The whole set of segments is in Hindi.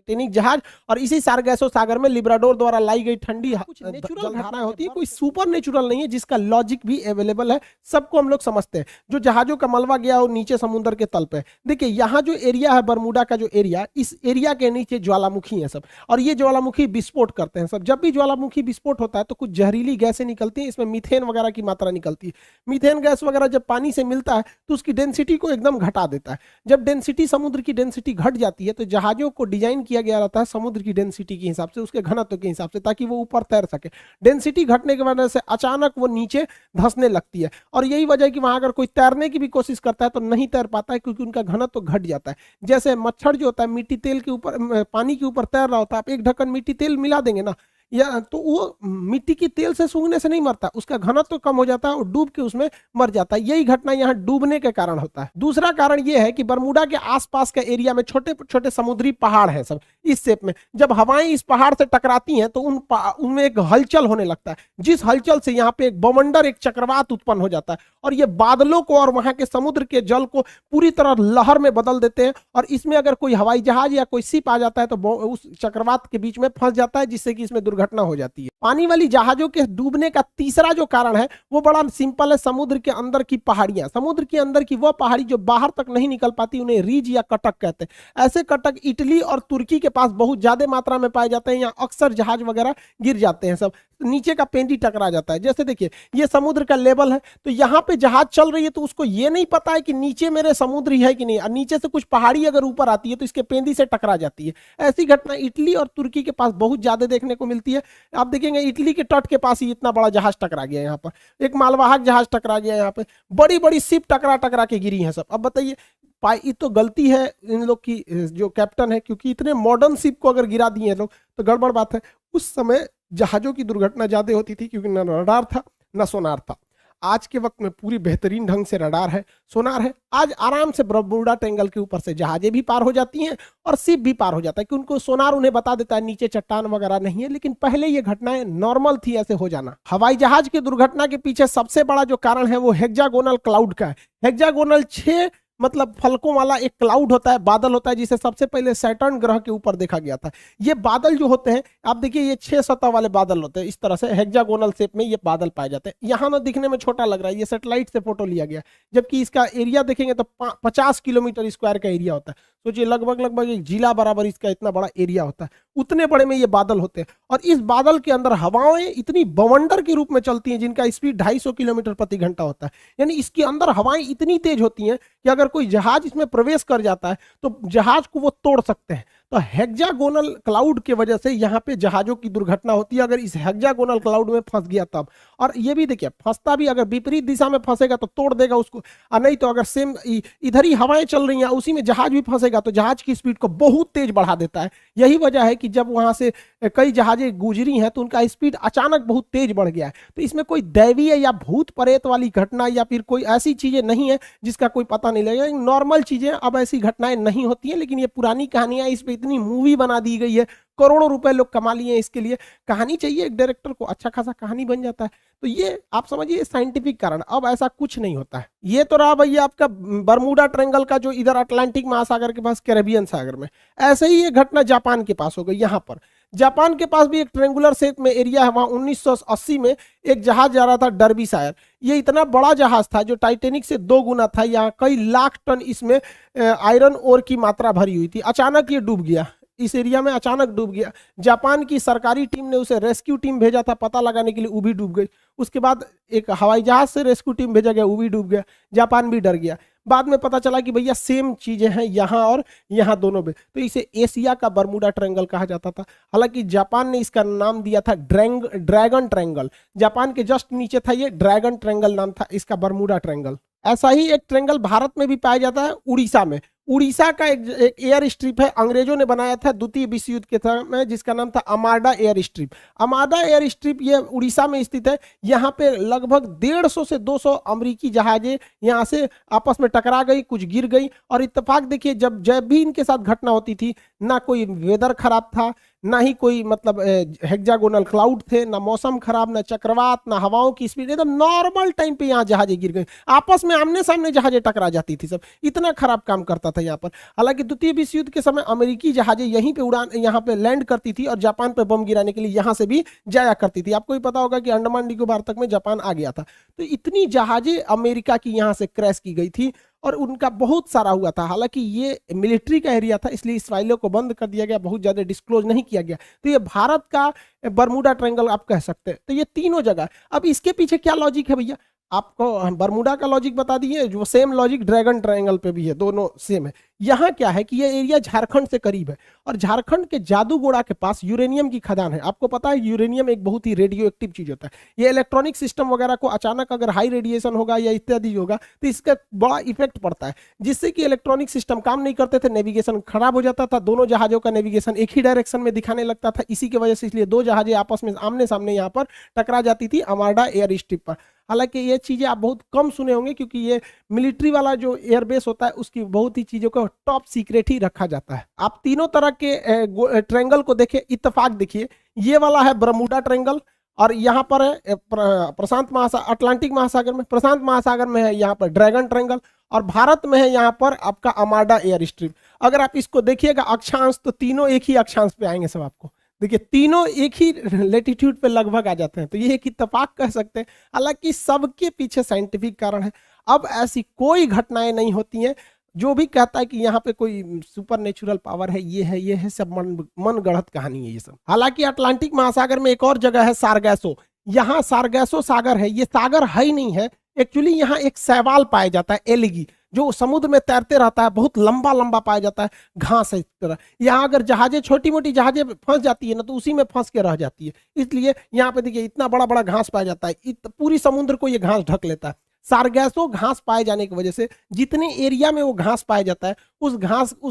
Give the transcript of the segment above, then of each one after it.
टाइटैनिक जहाज और इसी सारगैसो सागर में लिब्राडोर द्वारा लाई गई ठंडी नेचुरल घटनाएं होती है, कोई सुपर नेचुरल नहीं है, जिसका लॉजिक भी अवेलेबल है, सबको हम लोग समझते हैं। जो जहाजों का मलबा गया वो नीचे समुद्र के तल पे, देखिए यहाँ जो एरिया है बरमूडा का जो एरिया, इस एरिया के नीचे ज्वालामुखी है सब, और ये ज्वालामुखी विस्फोट करते हैं सब। जब भी ज्वालामुखी विस्फोट होता है तो कुछ जहरीली गैसें निकलती हैं, इसमें मीथेन वगैरह की मात्रा निकलती है। मीथेन गैस वगैरह जब पानी से मिलता है तो उसकी डेंसिटी को एकदम घटा देता है। जब डेंसिटी, समुद्र की डेंसिटी घट जाती है तो जहाजों को डिजाइन किया गया रहता है समुद्र की डेंसिटी के हिसाब से, उसके घनत्व के हिसाब से, ताकि वो ऊपर तैर सके। डेंसिटी घटने की वजह से अचानक वो नीचे धंसने लगती है, और यही वजह है कि वहां अगर कोई तैरने की भी कोशिश करता है तो नहीं तैर पाता है, क्योंकि उनका घनत्व घट जाता है। जैसे मच्छर जो होता है मिट्टी तेल के ऊपर, पानी के ऊपर तैर रहा होता है, आप एक ढक्कन मिट्टी तेल मिला देंगे ना, या तो वो मिट्टी की तेल से सूंघने से नहीं मरता, उसका घनत्व कम हो जाता है और डूब के उसमें मर जाता है। यही घटना यहाँ डूबने के कारण होता है। दूसरा कारण यह है कि बरमूडा के आसपास के एरिया में छोटे छोटे समुद्री पहाड़ हैं सब इस शेप में। जब हवाएं इस पहाड़ से टकराती हैं तो उनमें एक हलचल होने लगता है, जिस हलचल से यहाँ पे एक बवंडर, एक चक्रवात उत्पन्न हो जाता है, और ये बादलों को और वहां के समुद्र के जल को पूरी तरह लहर में बदल देते हैं। और इसमें अगर कोई हवाई जहाज या कोई शिप आ जाता है तो उस चक्रवात के बीच में फंस जाता है, जिससे कि इसमें दुर्घटना हो जाती है। पानी वाली जहाजों के डूबने का तीसरा जो कारण है वो बड़ा सिंपल है, समुद्र के अंदर की पहाड़ियां। समुद्र के अंदर की वो पहाड़ी जो बाहर तक नहीं निकल पाती, उन्हें रीज या कटक कहते हैं। ऐसे कटक इटली और तुर्की के पास बहुत ज्यादा मात्रा में पाए जाते हैं। यहाँ अक्सर जहाज वगैरह गिर जाते हैं, सब नीचे का पेंदी टकरा जाता है। जैसे देखिए ये समुद्र का लेवल है, तो यहाँ पे जहाज चल रही है तो उसको ये नहीं पता है कि नीचे मेरे समुद्र ही है कि नहीं, और नीचे से कुछ पहाड़ी अगर ऊपर आती है तो इसके पेंदी से टकरा जाती है। ऐसी घटना इटली और तुर्की के पास बहुत ज्यादा देखने को मिलती है। आप देखेंगे इटली के तट के पास ही इतना बड़ा जहाज टकरा गया, यहाँ पर एक मालवाहक जहाज टकरा गया, यहाँ पे बड़ी बड़ी शिप टकरा टकरा के गिरी है सब। अब बताइए, ये तो गलती है इन लोग की, जो कैप्टन है, क्योंकि इतने मॉडर्न शिप को अगर गिरा दिए लोग तो गड़बड़ बात है। उस समय जहाजों की दुर्घटना ज्यादा होती थी क्योंकि न रडार था न सोनार था। आज के वक्त में पूरी बेहतरीन ढंग से रडार है, सोनार है। आज आराम से बरमूडा ट्रायंगल के ऊपर से जहाजें भी पार हो जाती हैं और शिप भी पार हो जाता है, कि उनको सोनार उन्हें बता देता है नीचे चट्टान वगैरह नहीं है। लेकिन पहले ये घटनाएं नॉर्मल थी ऐसे हो जाना। हवाई जहाज की दुर्घटना के पीछे सबसे बड़ा जो कारण है वो हेक्सागोनल क्लाउड का है। हेक्सागोनल 6 मतलब फलकों वाला एक क्लाउड होता है, बादल होता है, जिसे सबसे पहले सैटर्न ग्रह के ऊपर देखा गया था। ये बादल जो होते हैं, आप देखिए ये 6 सतह वाले बादल होते हैं, इस तरह से हेक्सागोनल शेप में ये बादल पाए जाते हैं। यहाँ ना दिखने में छोटा लग रहा है, ये सैटेलाइट से फोटो लिया गया, जबकि इसका एरिया देखेंगे तो 50 किलोमीटर स्क्वायर का एरिया होता है। सोचिए लगभग एक जिला बराबर इसका इतना बड़ा एरिया होता है, उतने बड़े में ये बादल होते हैं। और इस बादल के अंदर हवाएं इतनी बवंडर के रूप में चलती हैं जिनका स्पीड 250 किलोमीटर प्रति घंटा होता है। यानी इसके अंदर हवाएं इतनी तेज होती हैं कि अगर कोई जहाज इसमें प्रवेश कर जाता है तो जहाज को वो तोड़ सकते हैं। तो हेक्सागोनल क्लाउड की वजह से यहाँ पे जहाजों की दुर्घटना होती है, अगर इस हेक्सागोनल क्लाउड में फंस गया तब। और ये भी देखिए फंसता भी, अगर विपरीत दिशा में फंसेगा तो तोड़ देगा उसको, और नहीं तो अगर सेम इधर ही हवाएं चल रही हैं उसी में जहाज भी फंसेगा तो जहाज की स्पीड को बहुत तेज बढ़ा देता है। यही वजह है कि जब वहां से कई जहाजें गुजरी हैं तो उनका स्पीड अचानक बहुत तेज बढ़ गया है। तो इसमें कोई दैवीय या भूत प्रेत वाली घटना या फिर कोई ऐसी चीजें नहीं है जिसका कोई पता नहीं लगेगा। नॉर्मल चीजें, अब ऐसी घटनाएं नहीं होती हैं, लेकिन ये पुरानी कहानियां, इस पे इतनी मूवी बना दी गई है, करोड़ों रुपए लोग कमा लिए इसके लिए। कहानी चाहिए एक डायरेक्टर को, अच्छा खासा कहानी बन जाता है। तो ये आप समझिए साइंटिफिक कारण। अब ऐसा कुछ नहीं होता है। ये तो रहा भैया आपका बरमूडा ट्रायंगल का, जो इधर अटलांटिक महासागर के पास कैरेबियन सागर में। ऐसे ही ये घटना जापान के पास हो गई। यहाँ पर जापान के पास भी एक ट्रेंगुलर शेप में एरिया है, वहां 1980 में एक जहाज जा रहा था डर्बीशायर। ये इतना बड़ा जहाज था जो टाइटैनिक से 2 गुना था। यहाँ कई लाख टन इसमें आयरन ओर की मात्रा भरी हुई थी। अचानक ये डूब गया, इस एरिया में अचानक डूब गया। जापान की सरकारी टीम ने उसे रेस्क्यू टीम भेजा था पता लगाने के लिए, वो भी डूब गई। उसके बाद एक हवाई जहाज से रेस्क्यू टीम भेजा गया, वो भी डूब गया। जापान भी डर गया। बाद में पता चला कि भैया सेम चीजें हैं यहाँ और यहाँ दोनों में, तो इसे एशिया का बरमूडा ट्रायंगल कहा जाता था। हालांकि जापान ने इसका नाम दिया था ड्रैगन ट्रायंगल। जापान के जस्ट नीचे था ये, ड्रैगन ट्रायंगल नाम था इसका, बरमूडा ट्रायंगल। ऐसा ही एक ट्रायंगल भारत में भी पाया जाता है, उड़ीसा में। उड़ीसा का एक एयर स्ट्रिप है, अंग्रेजों ने बनाया था द्वितीय विश्व युद्ध के समय, जिसका नाम था अमाडा एयर स्ट्रिप। अमाडा एयर स्ट्रिप ये उड़ीसा में स्थित है। यहाँ पे लगभग 150 से 200 अमेरिकी जहाजें यहाँ से आपस में टकरा गई, कुछ गिर गई। और इत्तेफाक देखिए, जब भी इनके साथ घटना होती थी, ना कोई वेदर खराब था, ना ही कोई मतलब हेक्सागोनल क्लाउड थे, ना मौसम खराब, ना चक्रवात, ना हवाओं की स्पीड, एकदम नॉर्मल टाइम पे यहाँ जहाजें गिर गई, आपस में आमने सामने जहाजें टकरा जाती थी सब, इतना खराब काम करता था यहाँ पर। हालांकि द्वितीय विश्व युद्ध के समय अमेरिकी जहाजें यहीं पे उड़ान, यहाँ पे लैंड करती थी और जापान पे बम गिराने के लिए यहाँ से भी जाया करती थी। आपको भी पता होगा कि अंडमान निकोबार तक में जापान आ गया था। तो इतनी जहाजें अमेरिका की यहाँ से क्रैश की गई थी और उनका बहुत सारा हुआ था। हालांकि ये मिलिट्री का एरिया था, इसलिए इस फाइलों को बंद कर दिया गया, बहुत ज्यादा डिस्क्लोज नहीं किया गया। तो ये भारत का बरमूडा ट्रायंगल आप कह सकते हैं। तो ये तीनों जगह, अब इसके पीछे क्या लॉजिक है भैया, आपको बरमूडा का लॉजिक बता दिए, जो सेम लॉजिक ड्रैगन ट्रायंगल पे भी है, दोनों सेम है। यहाँ क्या है कि ये एरिया झारखंड से करीब है और झारखंड के जादूगोड़ा के पास यूरेनियम की खदान है। आपको पता है यूरेनियम एक बहुत ही रेडियो एक्टिव चीज होता है। ये इलेक्ट्रॉनिक सिस्टम वगैरह को अचानक अगर हाई रेडिएशन होगा या इत्यादि होगा तो इसका बड़ा इफेक्ट पड़ता है, जिससे कि इलेक्ट्रॉनिक सिस्टम काम नहीं करते थे, नेविगेशन खराब हो जाता था, दोनों जहाजों का नेविगेशन एक ही डायरेक्शन में दिखाने लगता था। इसी की वजह से इसलिए दो जहाजें आपस में आमने सामने यहाँ पर टकरा जाती थी आर्माडा एयर स्ट्रिप पर। हालांकि ये चीजें आप बहुत कम सुने होंगे क्योंकि ये मिलिट्री वाला जो एयरबेस होता है उसकी बहुत ही चीजों को टॉप सीक्रेट ही रखा जाता है। आप तीनों तरह के ट्रायंगल को देखें, इत्तेफाक देखिए, ये वाला है बरमूडा ट्रायंगल और यहाँ पर है प्रशांत महासागर, अटलांटिक महासागर में, प्रशांत महासागर में है यहाँ पर ड्रैगन ट्रायंगल और भारत में है यहाँ पर आपका आर्माडा एयर स्ट्रिप। अगर आप इसको देखिएगा अक्षांश तो तीनों एक ही अक्षांश पे आएंगे सब, आपको देखिए तीनों एक ही लेटीट्यूड पे लगभग आ जाते हैं। तो ये एक इत्तेफाक कह सकते हैं, हालांकि सबके पीछे साइंटिफिक कारण है। अब ऐसी कोई घटनाएं नहीं होती हैं, जो भी कहता है कि यहाँ पे कोई सुपर नेचुरल पावर है, ये है सब मन गढ़ंत कहानी है ये सब। हालांकि अटलांटिक महासागर में एक और जगह है सारगैसो, यहाँ सारगैसो सागर है, ये सागर है ही नहीं है एक्चुअली, यहाँ एक शैवाल पाया जाता है एलिगी, जो समुद्र में तैरते रहता है, बहुत लंबा लंबा पाया जाता है, घास है इस तरह। यहाँ अगर जहाजें छोटी मोटी जहाजें फंस जाती है ना तो उसी में फंस के रह जाती है, इसलिए यहाँ पे देखिए इतना बड़ा बड़ा घास पाया जाता है, पूरी समुद्र को ये घास ढक लेता है। सारगैसो घास पाए जाने की वजह से जितने एरिया में वो घास पाया जाता है उस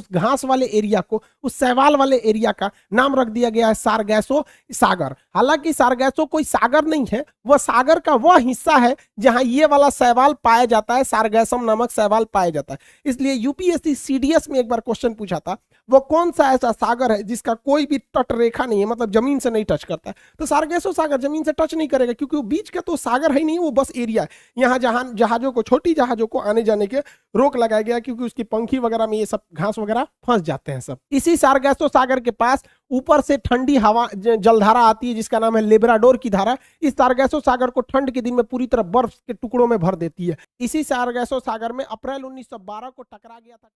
घास वाले एरिया को, उस शैवाल वाले एरिया का नाम रख दिया गया है सारगैसो सागर। हालांकि सारगैसो कोई सागर नहीं है, वह सागर का वह हिस्सा है जहां ये वाला शैवाल पाया जाता है, सारगैसम नामक शैवाल पाया जाता है। इसलिए यूपीएससी सीडीएस में एक बार क्वेश्चन पूछा था, वो कौन सा ऐसा सागर है जिसका कोई भी तट रेखा नहीं है, मतलब जमीन से नहीं टच करता है। तो सारगैसो सागर जमीन से टच नहीं करेगा क्योंकि वो बीच का तो सागर है ही नहीं, वो बस एरिया है। यहाँ जहां जहाजों को, छोटी जहाजों को आने जाने के रोक लगाया गया क्योंकि उसकी पंखी वगैरह में ये सब घास वगैरह फंस जाते हैं सब। इसी सारगैसो सागर के पास ऊपर से ठंडी हवा जलधारा आती है जिसका नाम है लेब्राडोर की धारा। इस सारगैसो सागर को ठंड के दिन में पूरी तरह बर्फ के टुकड़ों में भर देती है। इसी सारगैसो सागर में अप्रैल 1912 को टकरा गया था।